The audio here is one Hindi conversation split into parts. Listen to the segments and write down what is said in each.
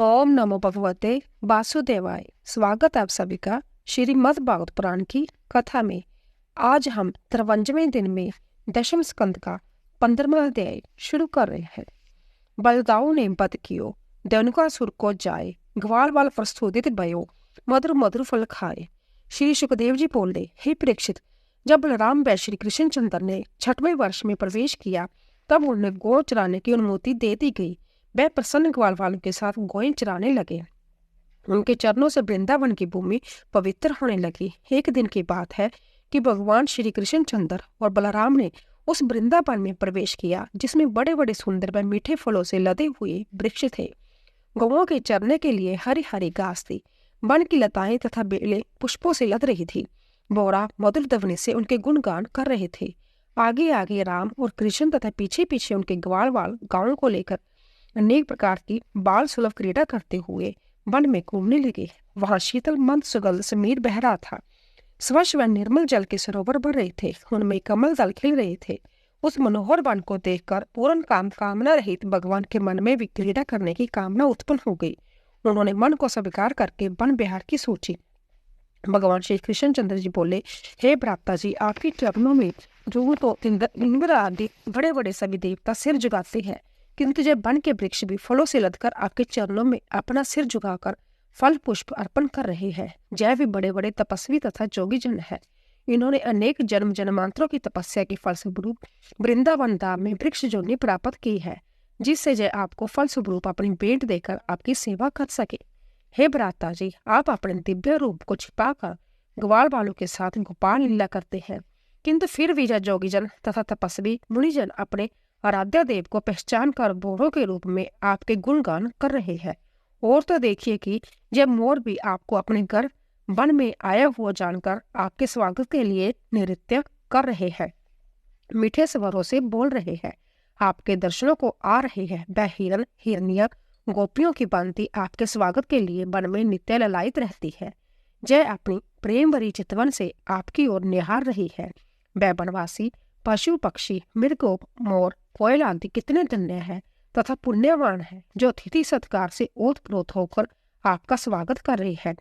ओम नमो भगवते वासुदेवाय। स्वागत है आप सभी का श्रीमद् भागवत पुराण की कथा में। आज हम 53वें दिन में दशम स्कंद का 15वां अध्याय शुरू कर रहे हैं। बलदाऊ ने पद कियो देवनुकासुर को जाए, ग्वाल वाल प्रस्तुतित भयो, मधुर मधुर फल खाए। श्री सुखदेव जी बोले, हे परीक्षित, जब बलराम व श्री कृष्णचंद्र ने 6वें वर्ष में प्रवेश किया तब उन्हें गौ चराने की अनुमति दे दी गई। वह प्रसन्न ग्वाल वालों के साथ गोएं चराने लगे। उनके चरणों से वृंदावन की भूमि पवित्र होने लगी। एक दिन की बात है कि भगवान श्री कृष्णचंद्र और बलराम ने उस वृंदावन में प्रवेश किया जिसमें बड़े बड़े सुंदर व मीठे फलों से लदे हुए वृक्ष थे। गौओं के चरने के लिए हरी हरी घास थी। वन की लताएं तथा बेलें पुष्पों से लद रही थी। बोरा मधुर ध्वनि से उनके गुणगान कर रहे थे। आगे आगे राम और कृष्ण तथा पीछे पीछे उनके ग्वाल वाल गांवों को लेकर अनेक प्रकार की बाल सुलभ क्रीड़ा करते हुए वन में घूमने लगे। वहां शीतल मंद सुगंध समीर बह रहा था। स्वच्छ व निर्मल जल के सरोवर भर रहे थे। उनमें कमल दल खिल रहे थे। उस मनोहर वन को देखकर पूर्ण कामना रहित भगवान के मन में भी क्रीड़ा करने की कामना उत्पन्न हो गई। उन्होंने मन को स्वीकार करके वन विहार की सोची। भगवान श्री कृष्णचंद्र जी बोले, हे भ्राता जी, आपके चरणों में जो तो इंद्र आदि बड़े बड़े सभी देवता सिर झुकाते हैं, किंतु जब वन के वृक्ष भी फलों से लदकर आपके चरणों में अपना सिर झुकाकर फल पुष्प अर्पण कर रहे हैं। जय भी बड़े बड़े तपस्वी तथा जोगी जन है। इन्होंने अनेक जन्म जन्मांतरों की तपस्या के फल स्वरूप वृंदावन धाम में वृक्ष जोनी प्राप्त की है, जिससे जय आपको फल स्वरूप अपनी भेंट देकर आपकी सेवा कर सके। हे भ्राता जी, आप अपने दिव्य रूप को छिपाकर ग्वाल वालों के साथ गोपाल लीला करते हैं, किंतु फिर भी जोगी जन तथा तपस्वी मुनिजन अपने आराध्य देव को पहचान कर बोरों के रूप में आपके गुणगान कर रहे हैं। और तो देखिए कि जब मोर भी आपको अपने घर वन में आया हुआ जानकर आपके स्वागत के लिए नृत्य कर रहे हैं, मीठे स्वरों से बोल रहे हैं, आपके दर्शनों को आ रहे हैं। वह हिरन हिरनिया गोपियों की भांति आपके स्वागत के लिए वन में नित्य ललायित रहती है। जय अपनी प्रेम भरी चितवन से आपकी ओर निहार रही है। वह वनवासी पशु पक्षी मृग मोर कोयल आदि कितने धन्य है तथा पुण्यवान है, जो अतिथि सत्कार से ओतप्रोत होकर आपका स्वागत कर रहे हैं,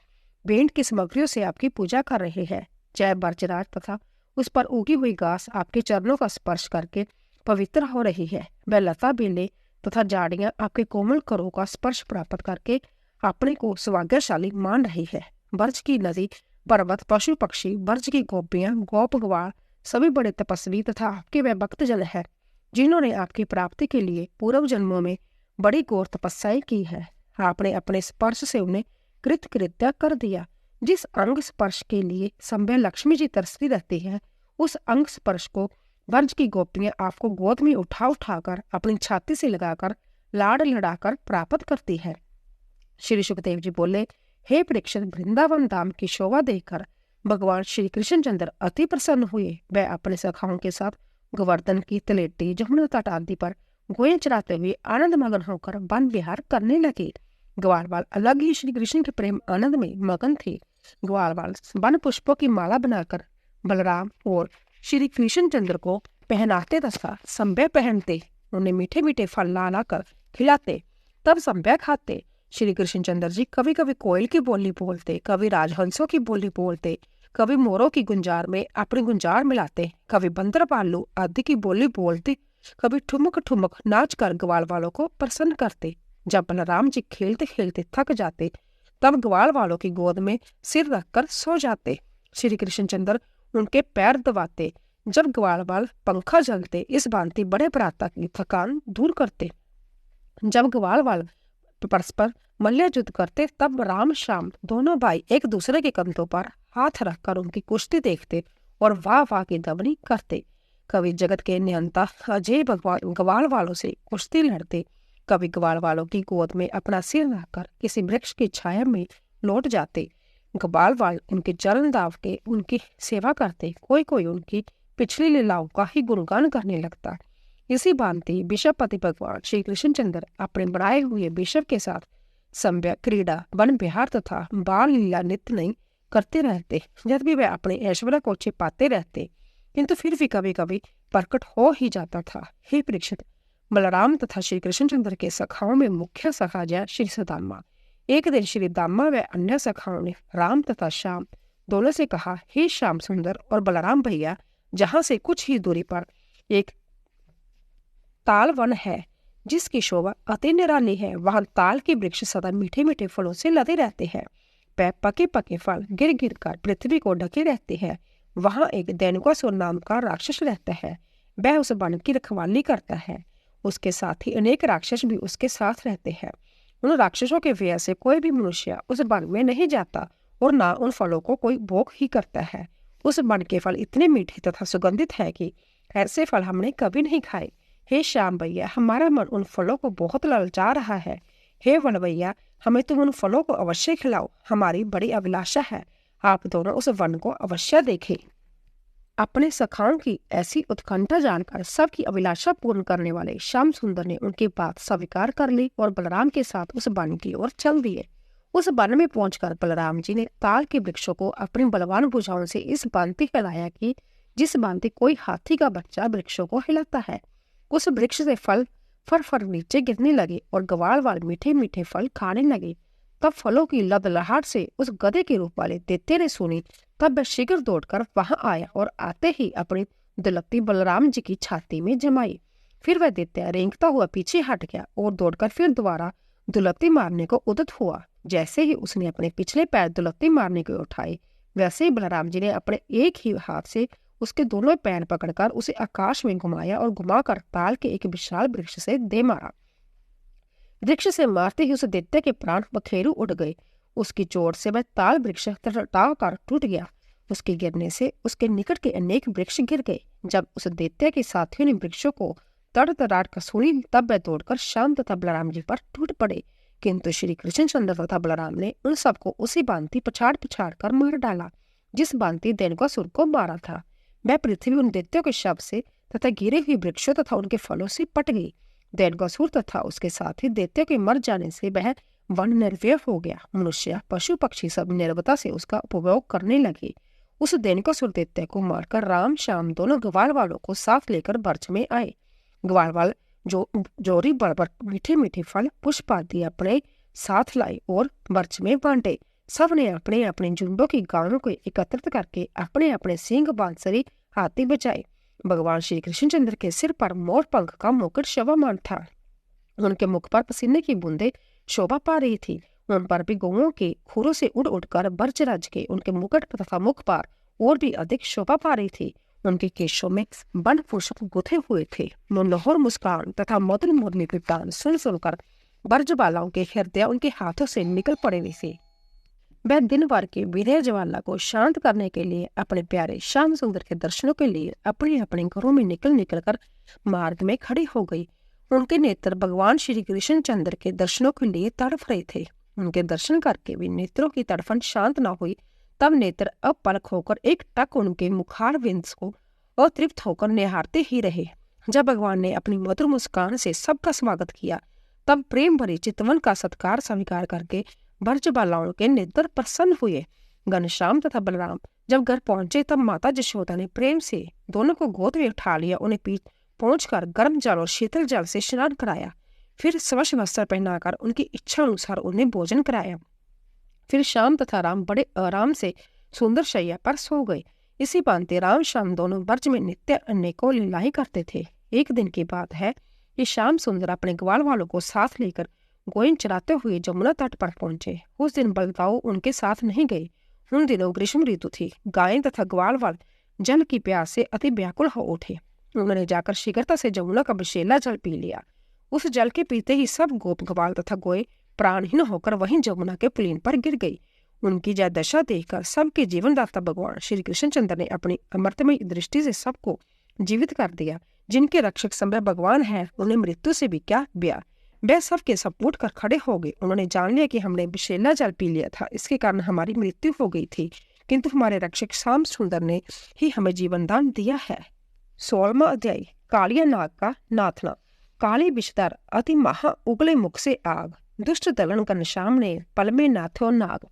भेंट की सामग्रियों से आपकी पूजा कर रहे हैं। जय बर्जराज तथा उस पर उगी हुई घास आपके चरणों का स्पर्श करके पवित्र हो रही है। वह लता बेले तथा झाड़ियां आपके कोमल करों का स्पर्श प्राप्त करके अपने को सौभाग्यशाली मान रही है। ब्रज की नदी पर्वत पशु पक्षी ब्रज की गोपियां गोप ग्वाल सभी बड़े तपस्वी तथा आपके वह भक्त जन है, जिन्होंने आपकी प्राप्ति के लिए पूर्व जन्मों में बड़ी घोर तपस्याएं की है। आपने अपने स्पर्श से उन्हें कृतकृत्य कर दिया। जिस अंग स्पर्श के लिए संभव लक्ष्मी जी तरसती रहती है, उस अंग स्पर्श को ब्रज की गोपियां आपको गोद में उठा उठाकर अपनी छाती से लगाकर लाड़ लड़ाकर प्राप्त करती है। श्री सुखदेव जी बोले, हे परीक्षित, वृंदावन धाम की शोभा देखकर भगवान श्री कृष्णचंद्र अति प्रसन्न हुए। वह अपने सखाओं के साथ गोवर्धन की तलेटी जमुना तट आदि पर गोएं चराते हुए आनंद मगन होकर वन विहार करने लगे। ग्वाल वाल अलग ही श्री कृष्ण के प्रेम आनंद में मगन थे। ग्वाल वाल वन पुष्पों की माला बनाकर बलराम और श्री कृष्णचंद्र को पहनाते तथा संभ्य पहनते, उन्हें मीठे मीठे फल ला लाकर खिलाते, तब संभ्य खाते। श्री कृष्णचंद्र जी कभी कभी कोयल की बोली बोलते, कभी राजहंसों की बोली बोलते, कभी मोरों की गुंजार में अपनी गुंजार मिलाते, कभी बंदर भालू आदि की बोली बोलते, कभी ठुमक ठुमक नाच कर ग्वाल वालों को प्रसन्न करते। जब बलराम जी खेलते खेलते थक जाते, तब ग्वाल वालों की गोद में सिर रखकर सो जाते। श्री कृष्णचंद्र उनके पैर दबाते। जब ग्वाल वाल पंखा जलते, इस भांति बड़े भ्राता की थकान दूर करते। जब ग्वाल वाल परस्पर मल्ल युद्ध करते, तब राम श्याम दोनों भाई एक दूसरे के कंधों पर हाथ रखकर उनकी कुश्ती देखते और वाह वाह की ध्वनि करते। कभी जगत के नियंता अजय भगवान ग्वाल वालों से कुश्ती लड़ते, कभी ग्वाल वालों की गोद में अपना सिर रखकर किसी वृक्ष की छाया में लौट जाते। ग्वाल वाल उनके चरण दाव के उनकी सेवा करते। कोई कोई उनकी पिछली लीलाओं का ही गुणगान करने लगता। इसी भांति विषवपति भगवान श्री कृष्णचंद्र अपने बनाए हुए विषव के साथ संभ्य क्रीड़ा वन विहार तथा बाल लीला नित्य नहीं करते रहते। जब भी वे अपने ऐश्वर्य को छिपाते रहते, किंतु फिर भी कभी कभी प्रकट हो ही जाता था। हे परीक्षित, बलराम तथा श्री कृष्णचंद्र के सखाओं में मुख्य सखा जय श्री सुदामा। एक दिन श्री दामा व अन्य सखाओं ने राम तथा श्याम दोनों से कहा, हे श्याम सुंदर और बलराम भैया, जहां से कुछ ही दूरी पर एक ताल वन है जिसकी शोभा अति निराली है। वहां ताल के वृक्ष सदा मीठे मीठे फलों से लदे रहते हैं। वह पके पके फल गिर गिर कर पृथ्वी को ढके रहते हैं। वहां एक देनुकासुर नाम का राक्षस रहता है। वह उस वन की रखवाली करता है। उसके साथ ही अनेक राक्षस भी उसके साथ रहते हैं। उन राक्षसों के व्यय से कोई भी मनुष्य उस वन में नहीं जाता और ना उन फलों को कोई भोग ही करता है। उस वन के फल इतने मीठे तथा सुगंधित है कि ऐसे फल हमने कभी नहीं खाए। हे श्याम भैया, हमारा मन उन फलों को बहुत ललचा रहा है। हे वन भैया, हमें तुम उन फलों को अवश्य खिलाओ। हमारी बड़ी अभिलाषा है, आप दोनों उस वन को अवश्य देखें। अपने सखाओं की ऐसी उत्कंठा जानकर सबकी अभिलाषा पूर्ण करने वाले श्याम सुंदर ने उनकी बात स्वीकार कर ली और बलराम के साथ उस वन की ओर चल दिए। उस वन में पहुंचकर बलराम जी ने ताल के वृक्षों को अपनी बलवान भुजाओं से इस भांति हिलाया कि जिस भांति कोई हाथी का बच्चा वृक्षों को हिलाता है। उस वृक्ष से फल फर फर नीचे गिरने लगे और ग्वाल वाले मीठे मीठे फल खाने लगे। तब फलों की लदलहाट से उस गधे के रूप वाले दैत्य ने सुनी। तब वह शीघ्र दौड़कर वहां आया और आते ही अपनी दुलत्ती बलराम जी की छाती में जमाई। फिर वह दैत्य रेंगता हुआ पीछे हट गया और दौड़कर फिर दोबारा दुलत्ती मारने को उद्यत हुआ। जैसे ही उसने अपने पिछले पैर दुलत्ती मारने को उठाए, वैसे ही बलराम जी ने अपने एक ही हाथ से उसके दोनों पैर पकड़कर उसे आकाश में घुमाया और घुमाकर ताल के एक विशाल वृक्ष से दे मारा। वृक्ष से मारते ही उस दैत्य के प्राण बखेरू उड़ गए। उसकी चोट से वह ताल वृक्ष तड़ाव कर टूट गया। उसके गिरने से उसके निकट के अनेक वृक्ष गिर गए। जब उस दैत्य के साथियों ने वृक्षों को तड़तड़ाट कर सुनी, तब वह दौड़कर श्याम तथा बलराम जी पर टूट पड़े। किंतु श्री कृष्णचंद्र तथा बलराम ने उन सबको उसी भांति पछाड़ पछाड़ कर मार डाला जिस भांति देनुकासुर को मारा था। वह पृथ्वी उन दैत्यों के शव से तथा गिरे हुए वृक्षों तथा उनके फलों से पट गई। देनुकासुर तथा उसके साथ ही दैत्यों के मर जाने से वह वन निर्व्यय हो गया। मनुष्य पशु पक्षी सब निर्भता से उसका उपभोग करने लगे। उस देनुकासुर दैत्य को मारकर राम श्याम दोनों ग्वाल वालों को साथ लेकर बर्च में आए। ग्वाल वाल जो जोरी बड़बड़ मीठे मीठे फल पुष्प आदि अपने साथ लाए और बर्च में बांटे। सब ने अपने अपने झुंडों की गायों को एकत्रित करके अपने अपने सींग बांसुरी हाथी बजाए। भगवान श्री कृष्णचंद्र के सिर पर मोर पंख का मुकुट शोभामान था। उनके मुख पर पसीने की बूंदें शोभा पा रही थी। उन पर भी गौओं के खुरों से उड़ उड़कर बर्च रज के उनके मुकुट तथा मुख पर और भी अधिक शोभा पा रही थी। उनके केशों में वन पुष्प गुथे हुए थे। मनोहर मुस्कान तथा मधुर मुरली के गान सुन सुनकर ब्रजबालाओं के हृदय उनके हाथों से निकल पड़े हुए थे। वह दिन भर के विरह ज्वाला को शांत करने के लिए अपने प्यारे श्याम सुंदर के दर्शनों के लिए अपने अपने घरों में निकल निकल कर मार्ग में खड़ी हो गई। उनके नेत्र भगवान श्री कृष्णचंद्र के दर्शनों के लिए तड़फ रहे थे। उनके दर्शन करके भी नेत्रों की तड़फन शांत न हुई। तब नेत्र अपलक होकर एक टक उनके मुखार विंस को अतृप्त होकर निहारते ही रहे। जब भगवान ने अपनी मधुर मुस्कान से सबका स्वागत किया, तब प्रेम भरी चितवन का सत्कार स्वीकार करके ब्रजबालाओं के नेत्र प्रसन्न हुए। घनश्याम तथा बलराम जब घर पहुंचे, तब माता जशोदा ने प्रेम से दोनों को गोद में उठा लिया। उन्हें पीठ पहुंचकर गर्म जल और शीतल जल से स्नान कराया। फिर स्वच्छ वस्त्र पहनाकर उनकी इच्छा अनुसार उन्हें भोजन कराया। फिर श्याम तथा राम बड़े आराम से सुंदर शैया पर सो गए। इसी भांति राम श्याम दोनों ब्रज में नित्य अनेकों लीलाएं करते थे। एक दिन की बात है कि श्याम सुंदर अपने ग्वाल वालों को साथ लेकर गोइन चराते हुए जमुना तट पर पहुंचे। उस दिन बलदाऊ उनके साथ नहीं गए। उन दिनों ग्रीष्म ऋतु थी। गायें तथा ग्वाल वाल जल की प्यास से अति व्याकुल हो उठे। उन्होंने जाकर शीघ्रता से जमुना का विषैला जल पी लिया। उस जल के पीते ही सब गोप ग्वाल तथा गोए प्राणहीन होकर वहीं जमुना के पुलीन पर गिर गई। उनकी यह दशा देखकर सबके जीवनदाता भगवान श्री कृष्णचंद्र ने अपनी अमृतमय दृष्टि से सबको जीवित कर दिया। जिनके रक्षक समय भगवान है, उन्हें मृत्यु से भी क्या ब्याह। वह सब के सब उठ कर खड़े हो गए। उन्होंने जान लिया कि हमने विषैला जल पी लिया था, इसके कारण हमारी मृत्यु हो गई थी, किंतु हमारे रक्षक श्याम सुंदर ने ही हमें जीवन दान दिया है। 16वां अध्याय। कालिया नाग का नाथना। काली विषधर अति महा उगले मुख से आग, दुष्ट दलन घनश्याम ने पल में नाथो नाग।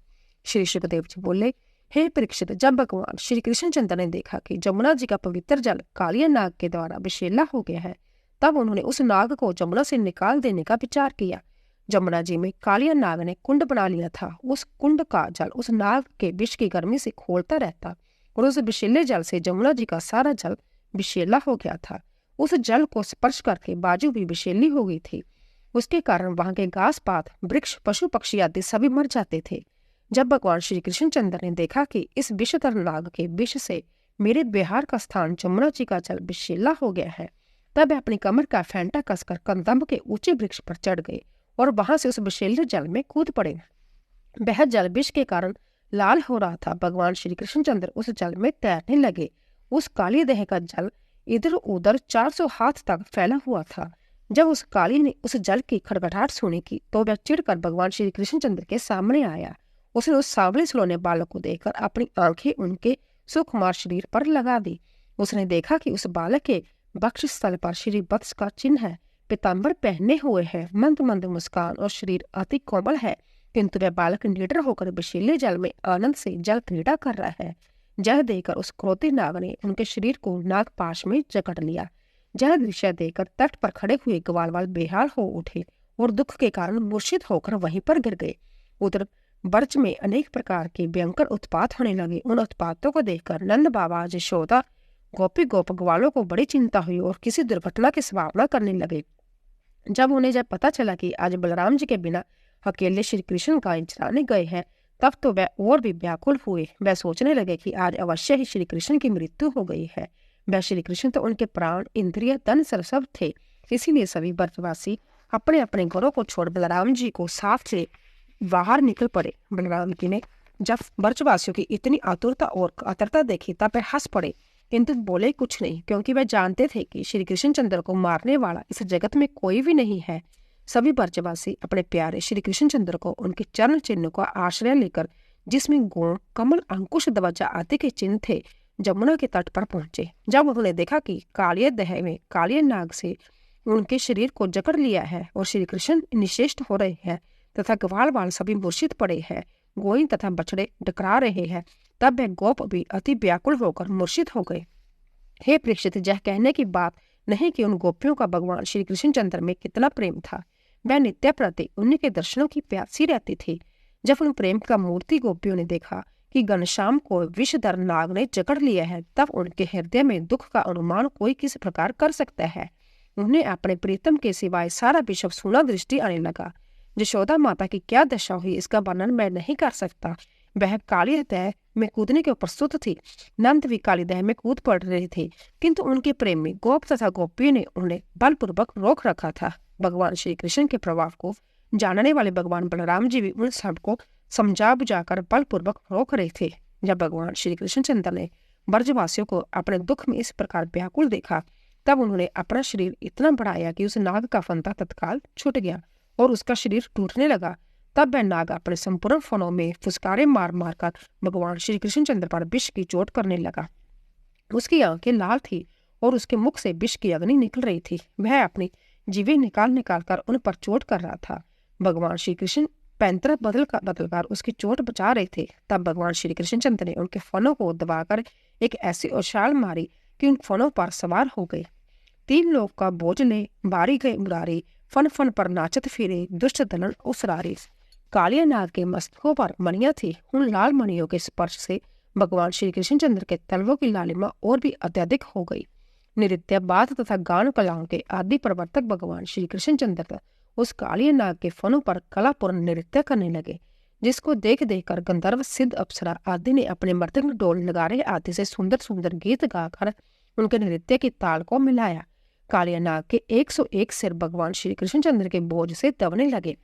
श्री सुखदेव जी बोले, हे परीक्षित, जब भगवान श्री कृष्णचंद्र ने देखा कि जमुना जी का पवित्र जल कालिया नाग के द्वारा विषैला हो गया है, तब उन्होंने उस नाग को जमुना से निकाल देने का विचार किया। जमुना जी में कालिया नाग ने कुंड बना लिया था। उस कुंड का जल उस नाग के विष की गर्मी से खोलता रहता और उस विषैले जल से जमुना जी का सारा जल विषैला हो गया था। उस जल को स्पर्श करके बाजू भी विषैली हो गई थी। उसके कारण वहां के घास पात, वृक्ष, पशु पक्षी आदि सभी मर जाते थे। जब भगवान श्री कृष्णचंद्र ने देखा कि इस विषधर नाग के विष से मेरे बिहार का स्थान जमुना जी का जल विषैला हो गया है, तब अपनी कमर का फैंटा कसकर कंदम्ब के ऊंचे वृक्ष पर चढ़ गए और वहां से उस विषैले जल में कूद पड़े। वह जल विष के कारण लाल हो रहा था। भगवान श्री कृष्णचंद्र उस जल में तैरने लगे। उस काली देह का जल इधर उधर 400 हाथ तक फैला हुआ था। जब उस काली ने उस जल की खड़खड़ाहट सुनी की तो वह चिढ़कर भगवान श्री कृष्णचंद्र के सामने आया। उसने उस सांवले सलोने बालक को देखकर अपनी आंखें उनके सुकुमार शरीर पर लगा दी। उसने देखा कि उस बालक के वक्ष स्थल पर श्री वत्स का चिन्ह है, पीताम्बर पहने हुए है, मंद मंद मुस्कान और शरीर अति कोमल है, किंतु वह बालक निडर होकर विषैले जल में आनंद से जल क्रीड़ा कर रहा है। यह देखकर उस क्रोधी नाग ने उनके शरीर को नागपाश में जकड़ लिया। यह दृश्य देखकर तट पर खड़े हुए ग्वालवाल बेहाल हो उठे और दुख के कारण मूर्छित होकर वहीं पर गिर गए। उधर ब्रज में अनेक प्रकार के भयंकर उत्पात होने लगे। उन उत्पातों को देखकर नंद बाबा, यशोदा, गोपी गोप ग्वालों को बड़ी चिंता हुई और किसी दुर्घटना की संभावना करने लगे। जब उन्हें पता चला कि आज बलराम जी के बिना अकेले श्री कृष्ण गाय चराने गए हैं, तब तो वह और भी व्याकुल हुए। वह सोचने लगे कि आज अवश्य ही श्री कृष्ण की मृत्यु हो गई है। वह श्री कृष्ण तो उनके प्राण, इंद्रिय, तन सब थे। इसीलिए सभी ब्रजवासी अपने अपने घरों को छोड़ बलराम जी को साथ से बाहर निकल पड़े। बलराम जी ने जब ब्रजवासियों की इतनी आतुरता और कातरता देखी तब वह हंस पड़े, किंतु बोले कुछ नहीं, क्योंकि वह जानते थे कि श्री कृष्णचंद्र को मारने वाला इस जगत में कोई भी नहीं है। सभी ब्रजवासी अपने प्यारे श्री कृष्णचंद्र को उनके चरण चिन्ह का आश्रय लेकर, जिसमें गों, कमल, अंकुश, ध्वजा आदि के चिन्ह थे, जमुना के तट पर पहुंचे। जब उन्होंने देखा कि कालिया देह में कालिया नाग से उनके शरीर को जकड़ लिया है और श्री कृष्ण निशेष्ट हो रहे हैं तथा ग्वाल वाल सभी मूर्छित पड़े हैं, गोई तथा बछड़े डकरा रहे हैं, तब वह गोप भी अति व्याकुल होकर मूर्छित हो गए। हे परीक्षित, यह कहने की बात नहीं कि उन गोपियों का भगवान श्री कृष्णचंद्र में कितना प्रेम था। वह नित्य प्रति उन्हीं के दर्शनों की प्यासी रहती थी। जब उन प्रेम का मूर्ति गोपियों ने देखा कि घनश्याम को विषधर नाग ने जकड़ लिया है, तब उनके हृदय में दुख का अनुमान कोई किस प्रकार कर सकता है। उन्हें अपने प्रीतम के सिवाय सारा विश्व सूना दृष्टि आने लगा। यशोदा माता की क्या दशा हुई इसका वर्णन मैं नहीं कर सकता। वह काली देह में कूदने के प्रस्तुत थी। नंद भी काली देह में कूद पड़ रहे थे, किंतु उनके प्रेम में गोप तथा गोपियों ने उन्हें बलपूर्वक रोक रखा था। भगवान श्री कृष्ण के प्रभाव को जानने वाले भगवान बलराम जी भी उन सबको समझा बुझाकर बलपूर्वक रोक रहे थे। जब भगवान श्री कृष्णचंद्र ने ब्रजवासियों को अपने दुख में इस प्रकार व्याकुल देखा, तब उन्होंने अपना शरीर इतना बढ़ाया कि उस नाग का फंदा तत्काल छूट गया और उसका शरीर टूटने लगा। तब वह नाग अपने संपूर्ण फनों में फुसकारे मार मार कर भगवान श्री कृष्णचंद्र पर विष की चोट करने लगा। उसकी आंखें लाल थी और उसके मुख से विष की अग्नि निकल रही थी। वह अपनी जीवे निकाल निकाल कर उन पर चोट कर रहा था। भगवान श्री कृष्ण पैंतरा बदलकर उसकी चोट बचा रहे थे। तब भगवान श्री कृष्णचंद्र ने उनके फनों को दबाकर एक ऐसी उछाल मारी कि उन फनों पर सवार हो गए। 3 लोग का बोझ ले बारी गए मुरारी, फन फन पर नाचत फिरे दुष्ट दलन उसरारी। कालिया नाग के मस्तकों पर मणियां थी। उन लाल मणियों के स्पर्श से भगवान श्री कृष्णचंद्र के तलवों की लालिमा और भी अत्यधिक हो गई। नृत्य, बात तथा गान कलाओं के आदि प्रवर्तक भगवान श्री कृष्णचंद्र उस कालिया नाग के फनों पर कलापूर्ण नृत्य करने लगे, जिसको देख देख कर गंधर्व, सिद्ध, अप्सरा आदि ने अपने मृदंग, ढोल, नगाड़े आदि से सुंदर सुंदर गीत गाकर उनके नृत्य की ताल को मिलाया। कालिया नाग के 101 सिर भगवान श्री कृष्णचंद्र के बोझ से दबने लगे।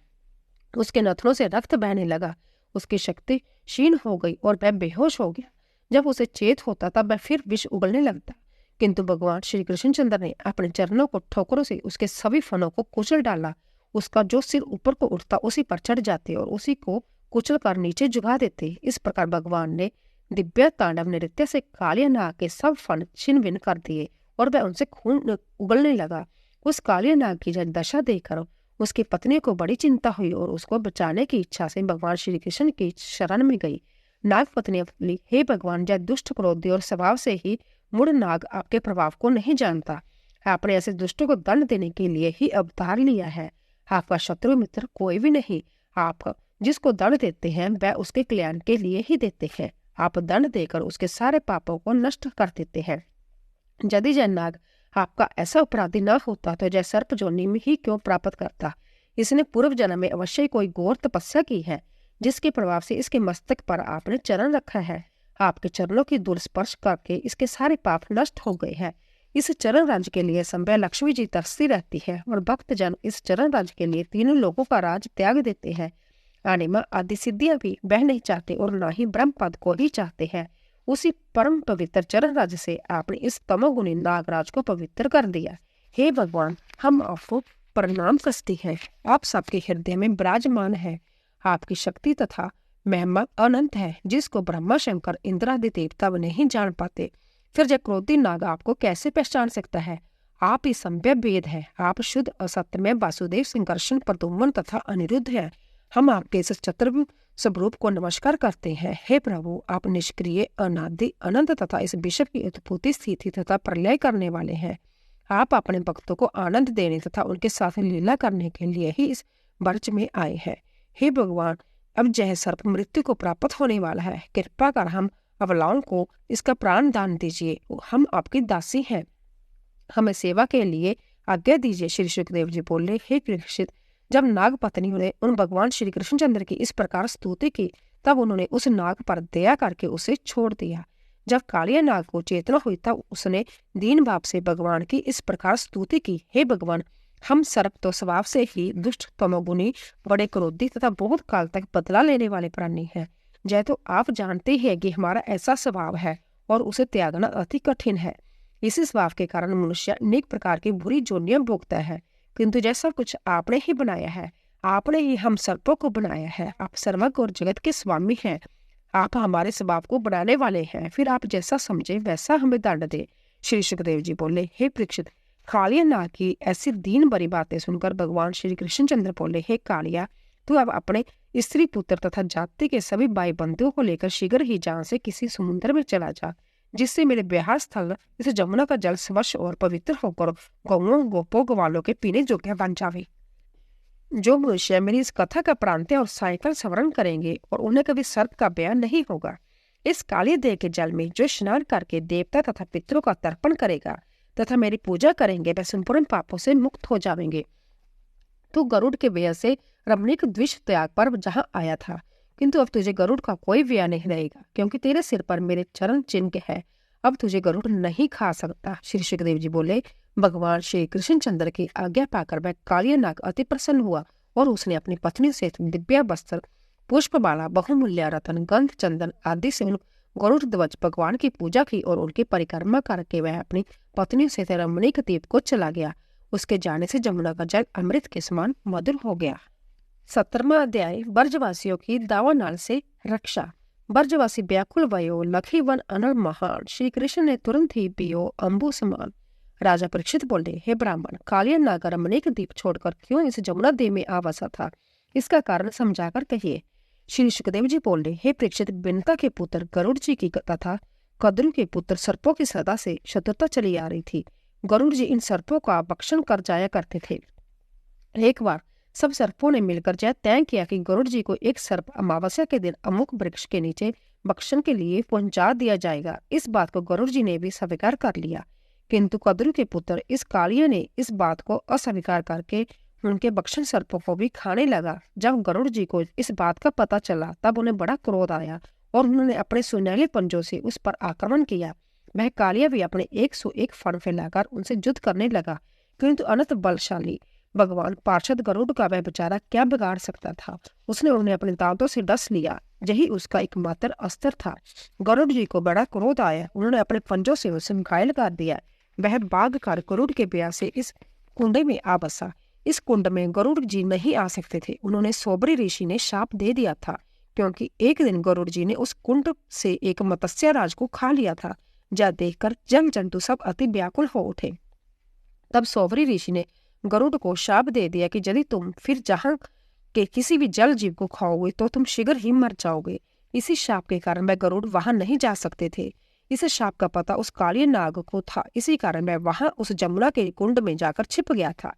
उसके नथनों से रक्त बहने लगा। उसकी शक्ति क्षीण हो गई और वह बेहोश हो गया। जब उसे चेत होता तब वह फिर विष उगलने लगता, किंतु भगवान श्री कृष्णचंद्र ने अपने चरणों को ठोकरों से उसके सभी फनों को कुचल डाला। उसका जो सिर ऊपर को उठता उसी पर चढ़ जाते और उसी को कुचल कर नीचे झुका देते। इस प्रकार भगवान ने दिव्य तांडव नृत्य से कालिया नाग के सब फन छिन्न भिन्न कर दिए और वह उनसे खून उगलने लगा। उस कालिया नाग की जब दशा देखकर उसकी पत्नी को बड़ी चिंता हुई और उसको बचाने की इच्छा से भगवान श्री कृष्ण की शरण में गई। नाग पत्नी बोली, हे भगवान, यह दुष्ट, क्रोधी और स्वभाव से ही मूढ़ नाग आपके प्रभाव को नहीं जानता। आपने ऐसे दुष्टों को दंड देने के लिए ही अवतार लिया है। आपका शत्रु मित्र कोई भी नहीं। आप जिसको दंड देते हैं वह उसके कल्याण के लिए ही देते हैं। आप दंड देकर उसके सारे पापों को नष्ट कर देते हैं। यदि जय नाग आपका ऐसा अपराधी न होता तो जय सर्प जोनि में ही क्यों प्राप्त करता। इसने पूर्व जन्म में अवश्य कोई घोर तपस्या की है, जिसके प्रभाव से इसके मस्तक पर आपने चरण रखा है। आपके चरणों की दूर स्पर्श करके इसके सारे पाप नष्ट हो गए हैं। इस चरण राज्य के लिए संभव लक्ष्मी जी तरसती रहती है और भक्त जन इस चरण राज्य के लिए तीनों लोगों का राज त्याग देते हैं। अनिमा आदि सिद्धियां भी वह नहीं चाहते और न ही ब्रह्म पद को ही चाहते हैं। उसी परम पवित्र चरण राज्य से आपने इस तमोगुणी नागराज को पवित्र कर दिया। हे भगवान, हम आपको प्रणाम करते हैं। आप सबके हृदय में विराजमान है। आपकी शक्ति तथा महिमा अनंत है, जिसको ब्रह्मा शंकर इंद्रादि देवता नहीं जान पाते। फिर जब क्रोधी नाग आपको कैसे पहचान सकता है। आप ही संभव वेद है। आप शुद्ध असत्य में वासुदेव, संकर्षण, प्रद्युम्न तथा अनिरुद्ध है। हम आपके इस चतुर्भुज स्वरूप को नमस्कार करते हैं। हे प्रभु, आप निष्क्रिय, अनादि, अनंत तथा इस विश्व की उत्पत्ति, स्थिति तथा प्रलय करने वाले हैं। आप अपने भक्तों को आनंद देने तथा उनके साथ लीला करने के लिए ही इस वर्ष में आए हैं। हे भगवान, अब जय सर्प मृत्यु को प्राप्त होने वाला है। कृपा कर हम अबलाओं को इसका प्राण दान दीजिए। हम आपकी दासी हैं, हमें सेवा के लिए आज्ञा दीजिए। श्री सुखदेव जी बोले, हे परीक्षित, जब नाग पत्नियों ने उन भगवान श्री कृष्णचंद्र की इस प्रकार स्तुति की, तब उन्होंने उस नाग पर दया करके उसे छोड़ दिया। जब कालिया नाग को चेतना हुई तब उसने दीन भाव से भगवान की इस प्रकार स्तुति की, हे भगवान, हम सर्प तो स्वभाव से ही दुष्ट, तमोगुणी, बड़े क्रोधी तथा बहुत काल तक बदला लेने वाले प्राणी हैं। जय तो आप जानते हैं कि हमारा ऐसा स्वभाव है और उसे त्यागना अति कठिन है। इसी स्वभाव के कारण मनुष्य अनेक प्रकार की बुरी जोनियां भोगता है, किंतु जैसा कुछ आपने ही बनाया है, आपने ही हम सर्पों को बनाया है। आप सर्वज्ञ और जगत के स्वामी हैं। आप हमारे स्वभाव को बनाने वाले हैं। फिर आप जैसा समझे वैसा हमें दंड दे। श्री सुखदेव जी बोले, हे परीक्षित, कालिया नाग की ऐसी दीन भरी बातें सुनकर भगवान श्री कृष्णचंद्र बोले, हे कालिया, तू अब अपने स्त्री पुत्र तथा जाति के सभी भाई बंधुओं को लेकर शीघ्र ही जहाँ से किसी समुद्र में चला जा, जिससे मेरे विहार स्थल इस जमुना का जल स्वच्छ और पवित्र होकर गौओं, गोपों, ग्वालों के पीने योग्य बन जावे। जो मनुष्य मेरी इस कथा का प्रांत्य और सायकल स्मरण करेंगे और उन्हें कभी सर्प का बयान नहीं होगा। इस काली देह के जल में जो स्नान करके देवता तथा पितरों का तर्पण करेगा तथा मेरी पूजा करेंगे, वह संपूर्ण पापों से मुक्त हो जाएंगे। तू गरुड़ के व्यय से रमणीक द्विष त्याग पर जहाँ आया था, किंतु अब तुझे गरुड़ का कोई व्यय नहीं रहेगा, क्योंकि तेरे सिर पर मेरे चरण चिन्ह है। अब तुझे गरुड़ नहीं खा सकता। श्री सुखदेव जी बोले, भगवान श्री कृष्णचंद्र की आज्ञा पाकर वह कालिया नाग अति प्रसन्न हुआ और उसने अपनी पत्नी से दिव्या वस्त्र, पुष्पमाला, बहुमूल्य रतन, गंध, चंदन आदि से उन गरुड़ ध्वज भगवान की पूजा की और उनकी परिक्रमा करके वह अपनी पत्नी से रमणीक द्वीप को चला गया। उसके जाने से जमुना का जल अमृत के समान मधुर हो गया। 17वां अध्याय, ब्रजवासियों की दावानल से रक्षा। ब्रजवासी व्याकुल भयो, लखी वन अनल महान। श्री कृष्ण ने तुरंत ही पियो अम्बु समान। राजा परीक्षित बोले, हे ब्राह्मण, कालिया नाग रमणीक द्वीप छोड़कर क्यों इस जमुना देह में आ बसा था, इसका कारण समझाकर कहिए। श्री सुखदेव जी बोले, हे परीक्षित, बिनता के पुत्र गरुड़ जी की तथा कद्रु के पुत्र सर्पों की सदा से शत्रुता चली आ रही थी। गरुड़ जी इन सर्पों का भक्षण कर जाया करते थे। एक बार सब सर्पों ने मिलकर यह तय किया कि गरुड़ जी को एक सर्प अमावस्या के दिन अमुक वृक्ष के नीचे भक्षण के लिए पहुंचा दिया जाएगा। इस बात को गरुड़ जी ने भी स्वीकार कर लिया, किंतु कद्रु के पुत्र इस कालिया ने इस बात को अस्वीकार करके उनके भक्षण सर्पों को भी खाने लगा। जब गरुड़ जी को इस बात का पता चला तब उन्हें बड़ा क्रोध आया और उन्होंने अपने सुनहले पंजों से उस पर आक्रमण किया। वह कालिया भी अपने 101 फण फैलाकर उनसे युद्ध करने लगा, किंतु अनंत बलशाली भगवान पार्षद गरुड़ का वह बेचारा क्या बिगाड़ सकता था। उसने उन्हें अपने दांतों से डस लिया, यही उसका एकमात्र अस्त्र था। गरुड़ जी को बड़ा क्रोध आया, उन्होंने अपने पंजों से उसे घायल कर दिया। वह भाग कर गरुड़ के ब्याह से इस कुंड में आ बसा। इस कुंड में गरुड़ जी नहीं आ सकते थे। उन्होंने सोबरी ऋषि ने शाप दे दिया था, क्योंकि एक दिन गरुड़ जी ने उस कुंड से एक मत्स्य राज को खा लिया था। जा देखकर जल जंतु सब अति व्याकुल हो उठे। तब सोबरी ऋषि ने गरुड़ को शाप दे दिया कि यदि तुम फिर जहां के किसी भी जल जीव को खाओगे तो तुम शीघ्र ही मर जाओगे। इसी शाप के कारण वह गरुड़ वहां नहीं जा सकते थे। इस शाप का पता उस काली नाग को था, इसी कारण मैं वहां उस जमुना के कुंड में जाकर छिप गया था।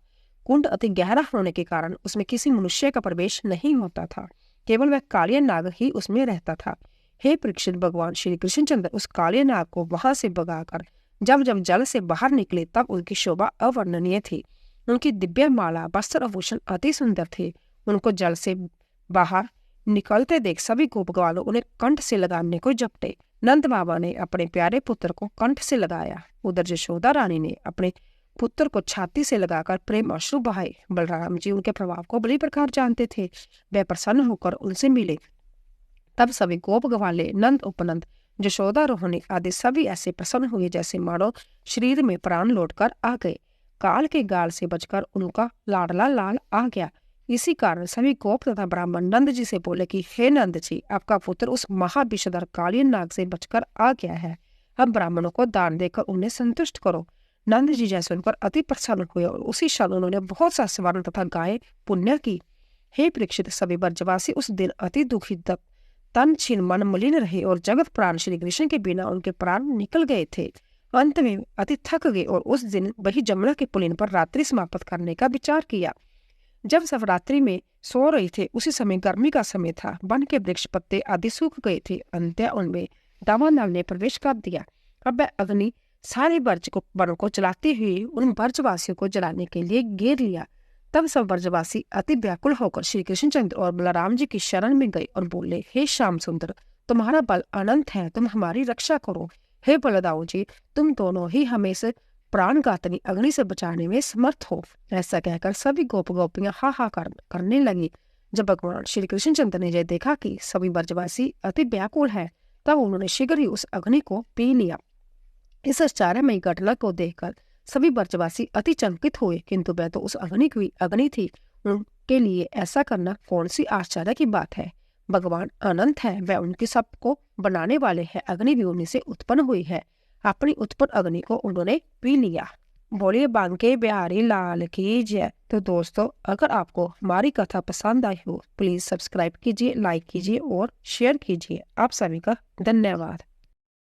कुंड अति गहरा होने के कारण उसमें किसी मनुष्य का प्रवेश नहीं होता था, केवल वह कालिया नाग ही उसमें रहता था। हे परीक्षित, भगवान श्री कृष्णचंद्र उस कालिया नाग को वहां से भगाकर जब जब जल से बाहर निकले तब उनकी शोभा अवर्णनीय थी। उनकी दिव्य माला, वस्त्र, आभूषण अति सुंदर थे। उनको जल से बाहर निकलते देख सभी गोपवालों उन्हें कंठ से लगाने को झपटे। नंद बाबा ने अपने प्यारे पुत्र को कंठ से लगाया। उधर यशोदा रानी ने अपने पुत्र को छाती से लगाकर प्रेम अश्रु बहाए। बलराम जी उनके प्रभाव को बड़ी प्रकार जानते थे। वे प्रसन्न होकर उनसे मिले। तब सभी गोप गवाले, नंद, उपनंद, यशोदा, रोहिणी आदि सभी ऐसे प्रसन्न हुए जैसे मानो शरीर में प्राण लौटकर आ गए। काल के गाल से बचकर उनका लाडला लाल आ गया। इसी कारण सभी गोप तथा ब्राह्मण नंद जी से बोले कि हे नंद जी, आपका पुत्र उस महाविषधर काली नाग से बचकर आ गया है। अब ब्राह्मणों को दान देकर उन्हें संतुष्ट करो। नंद जी जैसे उन पर अति प्रसन्न हुए और उसी क्षण उन्होंने बहुत सा स्वर्ण तथा गाय पुण्य की। हे परीक्षित, सभी ब्रजवासी उस दिन अति दुखी तन छीन मन मलिन रहे और जगत प्राण श्री कृष्ण के बिना उनके प्राण निकल गए थे। अंत में अति थक गए और उस दिन वही जमुना के पुलिन पर रात्रि समाप्त करने का विचार किया। जब सब रात्रि में सो रहे थे उसी समय गर्मी का समय था। वन के वृक्ष पत्ते आदि सूख गए थे। अंत्य उनमें दावानल ने प्रवेश कर दिया। अब वह अग्नि सारे वनों को जलाते हुए उन ब्रजवासियों को जलाने के लिए घेर लिया। तब सब ब्रजवासी अति व्याकुल होकर श्री कृष्णचंद्र और बलराम जी की शरण में गए और बोले, हे श्याम सुंदर, तुम्हारा बल अनंत है, तुम हमारी रक्षा करो। हे बलदाऊ जी, तुम दोनों ही हमें से प्राणघातनी अग्नि से बचाने में समर्थ हो। ऐसा कहकर सभी गोप गोपियां हाहाकार करने लगी। जब भगवान श्री कृष्णचंद्र ने यह देखा कि सभी ब्रजवासी अति व्याकुल है, तब उन्होंने शीघ्र ही उस अग्नि को पी लिया। इस आश्चर्यमयी घटना को देखकर सभी ब्रजवासी अति चंकित हुए, किंतु वह तो उस अग्नि की अग्नि थी। उनके लिए ऐसा करना कौन सी आश्चर्य की बात है। भगवान अनंत है, वह उनके सबको बनाने वाले हैं। अग्नि भी उन्हीं से उत्पन्न हुई है। अपनी उत्पन्न अग्नि को उन्होंने पी लिया। बोलिए बांके बिहारी लाल की जय। तो दोस्तों, अगर आपको हमारी कथा पसंद आई हो प्लीज सब्सक्राइब कीजिए, लाइक कीजिए और शेयर कीजिए। आप सभी का धन्यवाद।